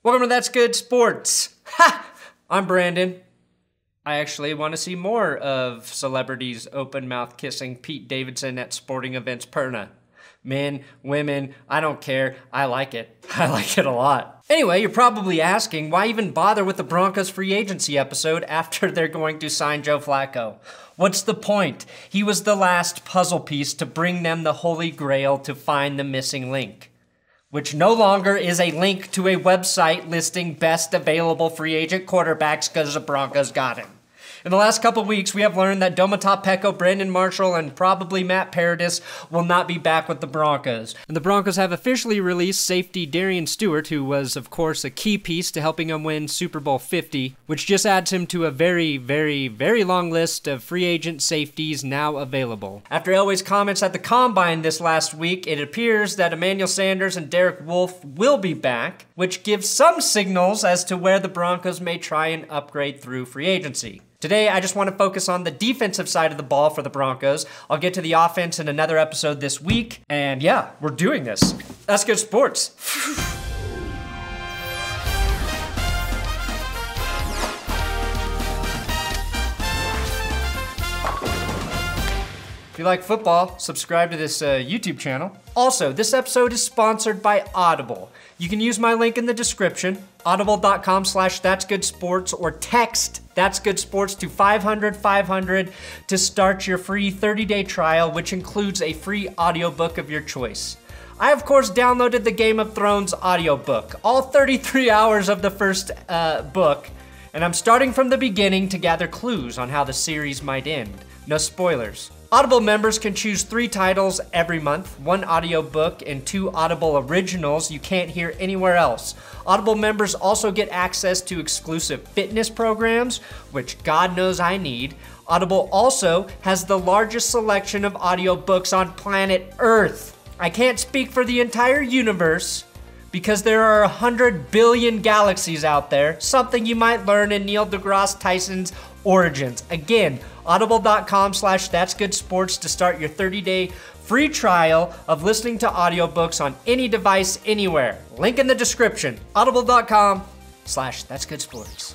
Welcome to That's Good Sports. Ha! I'm Brandon. I actually want to see more of celebrities open mouth kissing Pete Davidson at sporting events Perna. Men, women, I don't care. I like it. I like it a lot. Anyway, you're probably asking, why even bother with the Broncos free agency episode after they're going to sign Joe Flacco? What's the point? He was the last puzzle piece to bring them the holy grail to find the missing link, which no longer is a link to a website listing best available free agent quarterbacks because the Broncos got him. In the last couple weeks, we have learned that Domata Peko, Brandon Marshall, and probably Matt Paradis will not be back with the Broncos. And the Broncos have officially released safety Darian Stewart, who was, of course, a key piece to helping him win Super Bowl 50, which just adds him to a very, very, very long list of free agent safeties now available. After Elway's comments at the Combine this last week, it appears that Emmanuel Sanders and Derek Wolfe will be back, which gives some signals as to where the Broncos may try and upgrade through free agency. Today, I just want to focus on the defensive side of the ball for the Broncos. I'll get to the offense in another episode this week. And yeah, we're doing this. That's good sports. If you like football, subscribe to this YouTube channel. Also, this episode is sponsored by Audible. You can use my link in the description, audible.com/that'sgoodsports, or text That's Good Sports to 500-500 to start your free 30-day trial, which includes a free audiobook of your choice. I, of course, downloaded the Game of Thrones audiobook, all 33 hours of the first book, and I'm starting from the beginning to gather clues on how the series might end. No spoilers. Audible members can choose 3 titles every month, 1 audiobook and 2 Audible originals you can't hear anywhere else. Audible members also get access to exclusive fitness programs, which God knows I need. Audible also has the largest selection of audiobooks on planet Earth. I can't speak for the entire universe, because there are 100 billion galaxies out there, something you might learn in Neil deGrasse Tyson's Origins. Again, audible.com/that'sgoodsports to start your 30-day free trial of listening to audiobooks on any device anywhere. Link in the description, audible.com/that'sgoodsports.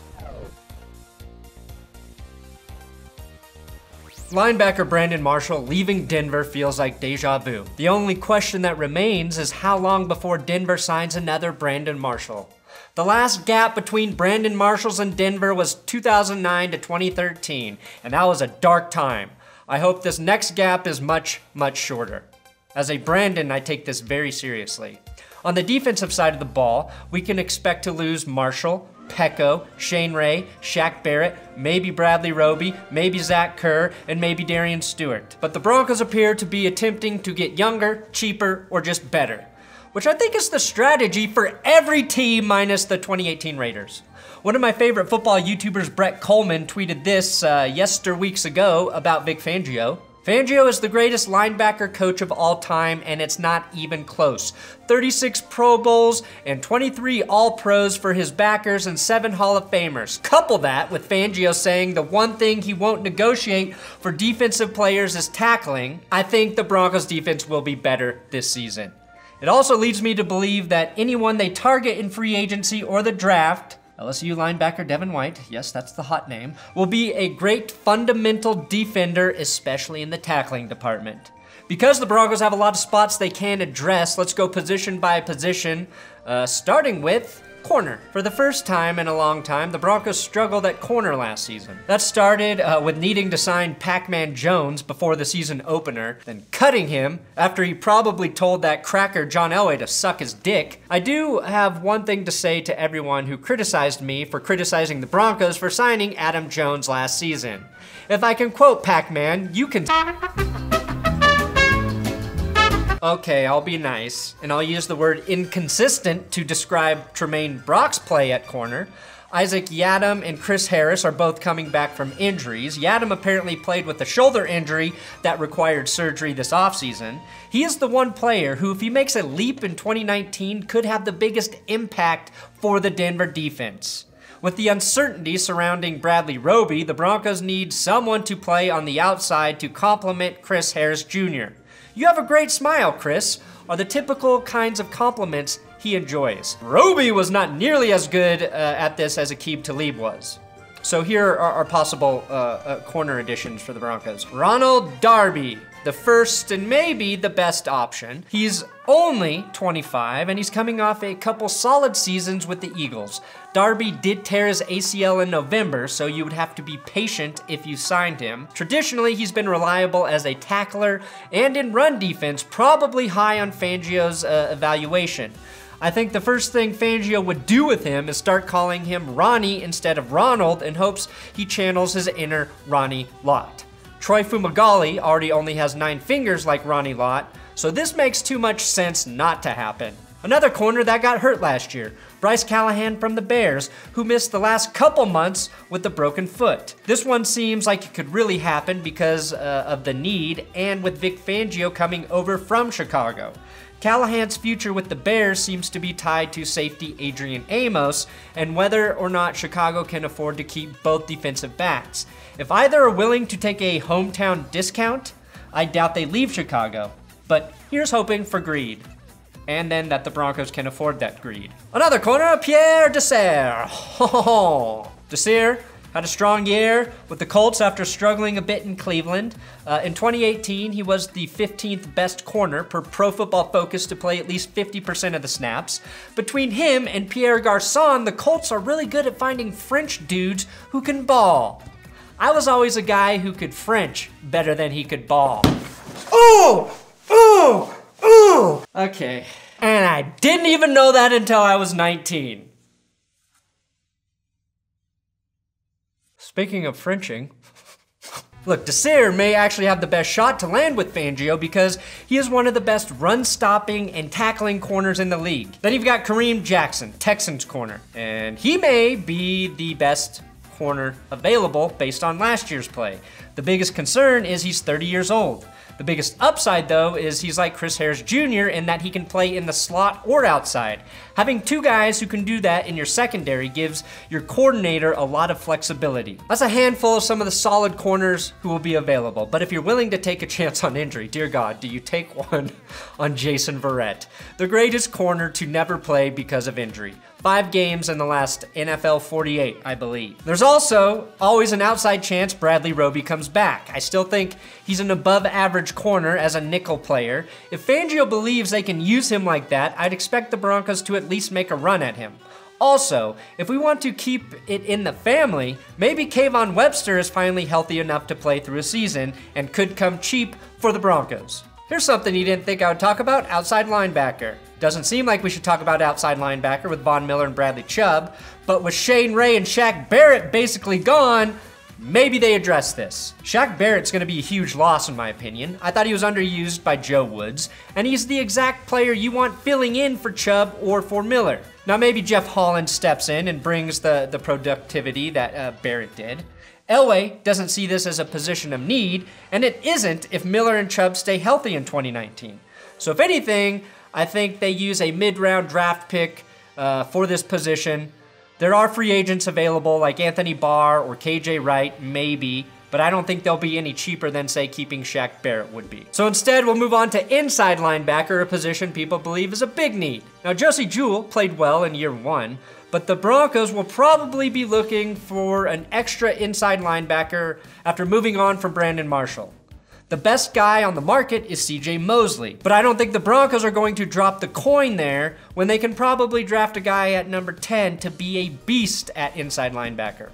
Linebacker Brandon Marshall leaving Denver feels like deja vu. The only question that remains is how long before Denver signs another Brandon Marshall. The last gap between Brandon Marshalls and Denver was 2009 to 2013, and that was a dark time. I hope this next gap is much, much shorter. As a Brandon, I take this very seriously. On the defensive side of the ball, we can expect to lose Marshall, Peko, Shane Ray, Shaq Barrett, maybe Bradley Roby, maybe Zach Kerr, and maybe Darian Stewart. But the Broncos appear to be attempting to get younger, cheaper, or just better, which I think is the strategy for every team minus the 2018 Raiders. One of my favorite football YouTubers, Brett Coleman, tweeted this weeks ago about Vic Fangio. Fangio is the greatest linebacker coach of all time, and it's not even close. 36 Pro Bowls and 23 All-Pros for his backers and 7 Hall of Famers. Couple that with Fangio saying the one thing he won't negotiate for defensive players is tackling. I think the Broncos defense will be better this season. It also leads me to believe that anyone they target in free agency or the draft, LSU linebacker Devin White, yes, that's the hot name, will be a great fundamental defender, especially in the tackling department. Because the Broncos have a lot of spots they can address, let's go position by position, starting with corner. For the first time in a long time, the Broncos struggled at corner last season. That started with needing to sign Pac-Man Jones before the season opener, then cutting him after he probably told that cracker John Elway to suck his dick. I do have one thing to say to everyone who criticized me for criticizing the Broncos for signing Adam Jones last season. If I can quote Pac-Man, you can... Okay, I'll be nice, and I'll use the word inconsistent to describe Tremaine Brock's play at corner. Isaac Yiadom and Chris Harris are both coming back from injuries. Yiadom apparently played with a shoulder injury that required surgery this offseason. He is the one player who, if he makes a leap in 2019, could have the biggest impact for the Denver defense. With the uncertainty surrounding Bradley Roby, the Broncos need someone to play on the outside to complement Chris Harris Jr. "You have a great smile, Chris," are the typical kinds of compliments he enjoys. Roby was not nearly as good at this as Aqib Talib was. So here are possible corner additions for the Broncos. Ronald Darby, the first and maybe the best option. He's only 25 and he's coming off a couple solid seasons with the Eagles. Darby did tear his ACL in November, so you would have to be patient if you signed him. Traditionally, he's been reliable as a tackler and in run defense, probably high on Fangio's evaluation. I think the first thing Fangio would do with him is start calling him Ronnie instead of Ronald in hopes he channels his inner Ronnie Lott. Troy Fumagalli already only has 9 fingers like Ronnie Lott, so this makes too much sense not to happen. Another corner that got hurt last year, Bryce Callahan from the Bears, who missed the last couple months with a broken foot. This one seems like it could really happen because of the need and with Vic Fangio coming over from Chicago. Callahan's future with the Bears seems to be tied to safety Adrian Amos and whether or not Chicago can afford to keep both defensive backs. If either are willing to take a hometown discount, I doubt they leave Chicago. But here's hoping for greed. And then that the Broncos can afford that greed. Another corner, Pierre Desir. Desir had a strong year with the Colts after struggling a bit in Cleveland. In 2018, he was the 15th best corner per Pro Football Focus to play at least 50% of the snaps. Between him and Pierre Garçon, the Colts are really good at finding French dudes who can ball. I was always a guy who could French better than he could ball. Ooh! Ooh! Ooh! Okay. And I didn't even know that until I was 19. Speaking of Frenching, look, Desir may actually have the best shot to land with Fangio because he is one of the best run-stopping and tackling corners in the league. Then you've got Kareem Jackson, Texans corner, and he may be the best corner available based on last year's play. The biggest concern is he's 30 years old. The biggest upside, though, is he's like Chris Harris Jr. in that he can play in the slot or outside. Having 2 guys who can do that in your secondary gives your coordinator a lot of flexibility. That's a handful of some of the solid corners who will be available. But if you're willing to take a chance on injury, dear God, do you take one on Jason Verrett, the greatest corner to never play because of injury. 5 games in the last NFL 48, I believe. There's also always an outside chance Bradley Roby comes back. I still think he's an above average corner as a nickel player. If Fangio believes they can use him like that, I'd expect the Broncos to at least make a run at him. Also, if we want to keep it in the family, maybe Kayvon Webster is finally healthy enough to play through a season and could come cheap for the Broncos. Here's something you didn't think I would talk about, outside linebacker. Doesn't seem like we should talk about outside linebacker with Von Miller and Bradley Chubb, but with Shane Ray and Shaq Barrett basically gone, maybe they address this. Shaq Barrett's gonna be a huge loss in my opinion. I thought he was underused by Joe Woods, and he's the exact player you want filling in for Chubb or for Miller. Now maybe Jeff Holland steps in and brings the productivity that Barrett did. Elway doesn't see this as a position of need, and it isn't if Miller and Chubb stay healthy in 2019. So if anything, I think they use a mid-round draft pick for this position. There are free agents available like Anthony Barr or KJ Wright, maybe, but I don't think they'll be any cheaper than, say, keeping Shaq Barrett would be. So instead, we'll move on to inside linebacker, a position people believe is a big need. Now, Josie Jewell played well in year 1, but the Broncos will probably be looking for an extra inside linebacker after moving on from Brandon Marshall. The best guy on the market is CJ Mosley, but I don't think the Broncos are going to drop the coin there when they can probably draft a guy at number 10 to be a beast at inside linebacker.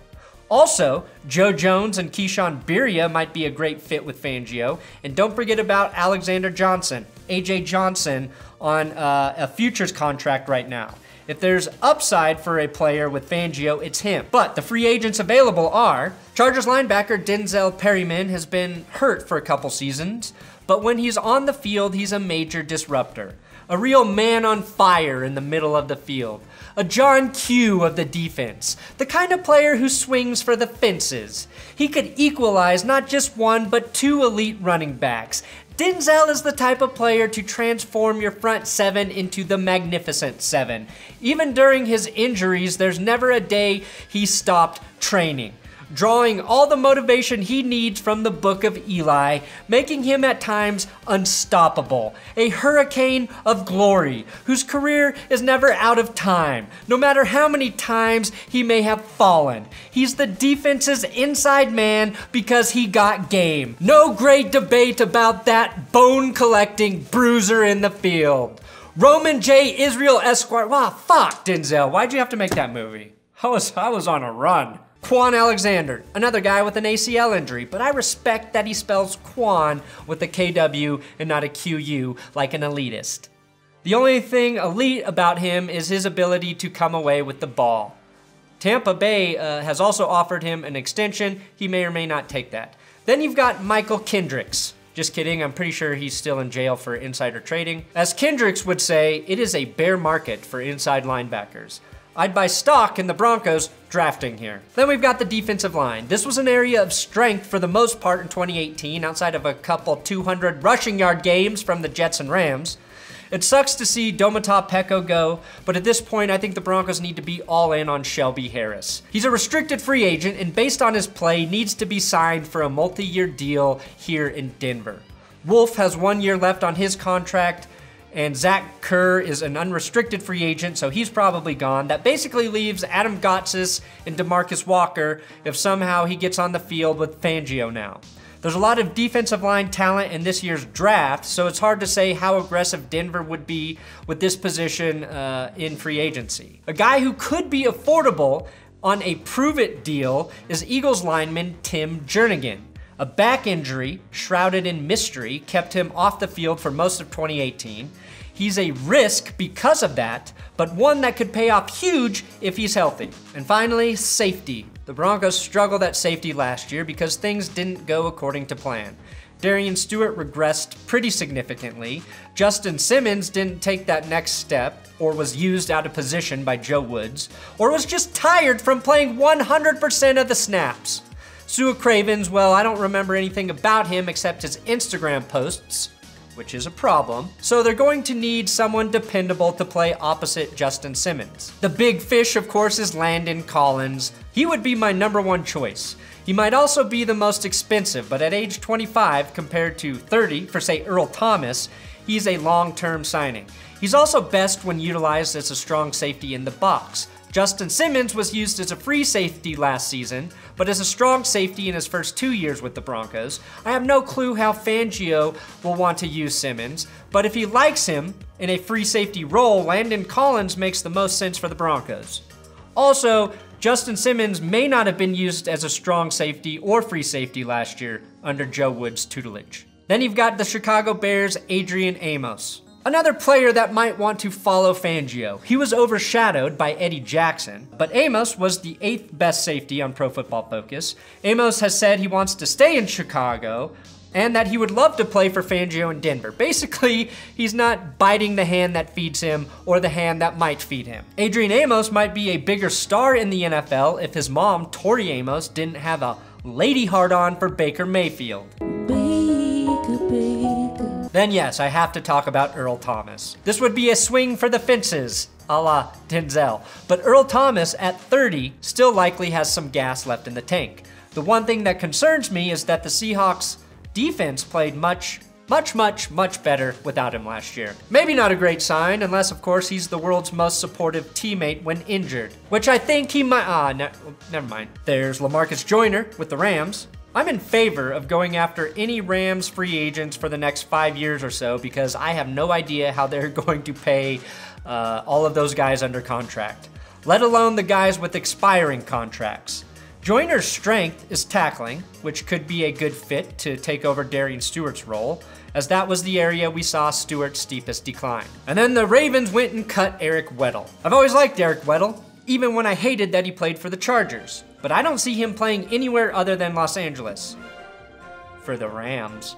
Also, Joe Jones and Keyshawn Bierria might be a great fit with Fangio, and don't forget about Alexander Johnson, AJ Johnson, on a futures contract right now. If there's upside for a player with Fangio, it's him. But the free agents available are Chargers linebacker Denzel Perryman has been hurt for a couple seasons, but when he's on the field, he's a major disruptor. A real man on fire in the middle of the field. A John Q of the defense. The kind of player who swings for the fences. He could equalize not just 1, but 2 elite running backs. Denzel is the type of player to transform your front 7 into the magnificent 7. Even during his injuries, there's never a day he stopped training. drawing all the motivation he needs from the Book of Eli, making him at times unstoppable, a hurricane of glory, whose career is never out of time, no matter how many times he may have fallen. He's the defense's inside man because he got game. No great debate about that bone-collecting bruiser in the field. Roman J. Israel Esquire. Wow, fuck, Denzel. Why'd you have to make that movie? I was on a run. Kwon Alexander, another guy with an ACL injury, but I respect that he spells Kwon with a KW and not a QU like an elitist. The only thing elite about him is his ability to come away with the ball. Tampa Bay has also offered him an extension. He may or may not take that. Then you've got Michael Kendricks. Just kidding, I'm pretty sure he's still in jail for insider trading. As Kendricks would say, it is a bear market for inside linebackers. I'd buy stock in the Broncos drafting here. Then we've got the defensive line. This was an area of strength for the most part in 2018, outside of a couple 200 rushing yard games from the Jets and Rams. It sucks to see Domata Peko go, but at this point, I think the Broncos need to be all in on Shelby Harris. He's a restricted free agent, and based on his play, needs to be signed for a multi-year deal here in Denver. Wolf has 1 year left on his contract, and Zach Kerr is an unrestricted free agent, so he's probably gone. That basically leaves Adam Gotsis and DeMarcus Walker if somehow he gets on the field with Fangio now. There's a lot of defensive line talent in this year's draft, so it's hard to say how aggressive Denver would be with this position in free agency. A guy who could be affordable on a prove-it deal is Eagles lineman Tim Jernigan. A back injury, shrouded in mystery, kept him off the field for most of 2018. He's a risk because of that, but one that could pay off huge if he's healthy. And finally, safety. The Broncos struggled at safety last year because things didn't go according to plan. Darian Stewart regressed pretty significantly. Justin Simmons didn't take that next step, or was used out of position by Joe Woods, or was just tired from playing 100% of the snaps. Sua Cravens, well, I don't remember anything about him except his Instagram posts, which is a problem. So they're going to need someone dependable to play opposite Justin Simmons. The big fish, of course, is Landon Collins. He would be my #1 choice. He might also be the most expensive, but at age 25 compared to 30 for, say, Earl Thomas, he's a long-term signing. He's also best when utilized as a strong safety in the box. Justin Simmons was used as a free safety last season, but as a strong safety in his first 2 years with the Broncos. I have no clue how Fangio will want to use Simmons, but if he likes him in a free safety role, Landon Collins makes the most sense for the Broncos. Also, Justin Simmons may not have been used as a strong safety or free safety last year under Joe Woods' tutelage. Then you've got the Chicago Bears' Adrian Amos. Another player that might want to follow Fangio. He was overshadowed by Eddie Jackson, but Amos was the 8th best safety on Pro Football Focus. Amos has said he wants to stay in Chicago and that he would love to play for Fangio in Denver. Basically, he's not biting the hand that feeds him or the hand that might feed him. Adrian Amos might be a bigger star in the NFL if his mom, Tori Amos, didn't have a lady hard-on for Baker Mayfield. Then yes, I have to talk about Earl Thomas. This would be a swing for the fences, a la Denzel. But Earl Thomas, at 30, still likely has some gas left in the tank. The one thing that concerns me is that the Seahawks defense played much better without him last year. Maybe not a great sign, unless of course he's the world's most supportive teammate when injured, which I think he might, never mind. There's Lamarcus Joyner with the Rams. I'm in favor of going after any Rams free agents for the next 5 years or so because I have no idea how they're going to pay all of those guys under contract, let alone the guys with expiring contracts. Joyner's strength is tackling, which could be a good fit to take over Darin Stewart's role, as that was the area we saw Stewart's steepest decline. And then the Ravens went and cut Eric Weddle. I've always liked Eric Weddle, even when I hated that he played for the Chargers. But I don't see him playing anywhere other than Los Angeles. For the Rams.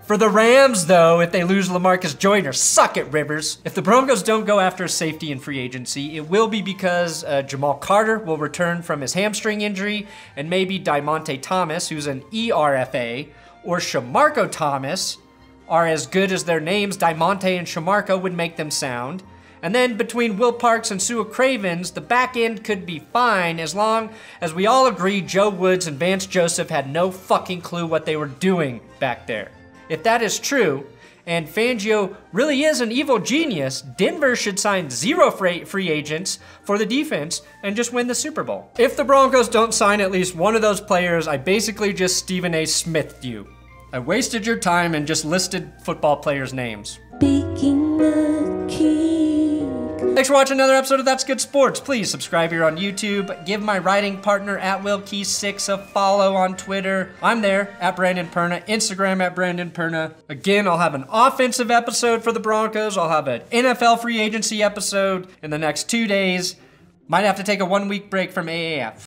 For the Rams, though, if they lose Lamarcus Joyner, suck it, Rivers. If the Broncos don't go after a safety in free agency, it will be because Jamal Carter will return from his hamstring injury, and maybe Domata Thomas, who's an ERFA, or Shamarko Thomas, are as good as their names, Diamante and Shamarko, would make them sound. And then between Will Parks and Sua Cravens, the back end could be fine as long as we all agree Joe Woods and Vance Joseph had no fucking clue what they were doing back there. If that is true, and Fangio really is an evil genius, Denver should sign 0 free agents for the defense and just win the Super Bowl. If the Broncos don't sign at least one of those players, I basically just Stephen A. Smithed you. I wasted your time and just listed football players' names. Speaking the king. Thanks for watching another episode of That's Good Sports. Please subscribe here on YouTube. Give my writing partner at WillKey6 a follow on Twitter. I'm there at Brandon Perna. Instagram at Brandon Perna. Again, I'll have an offensive episode for the Broncos. I'll have an NFL free agency episode in the next 2 days. Might have to take a 1-week break from AAF.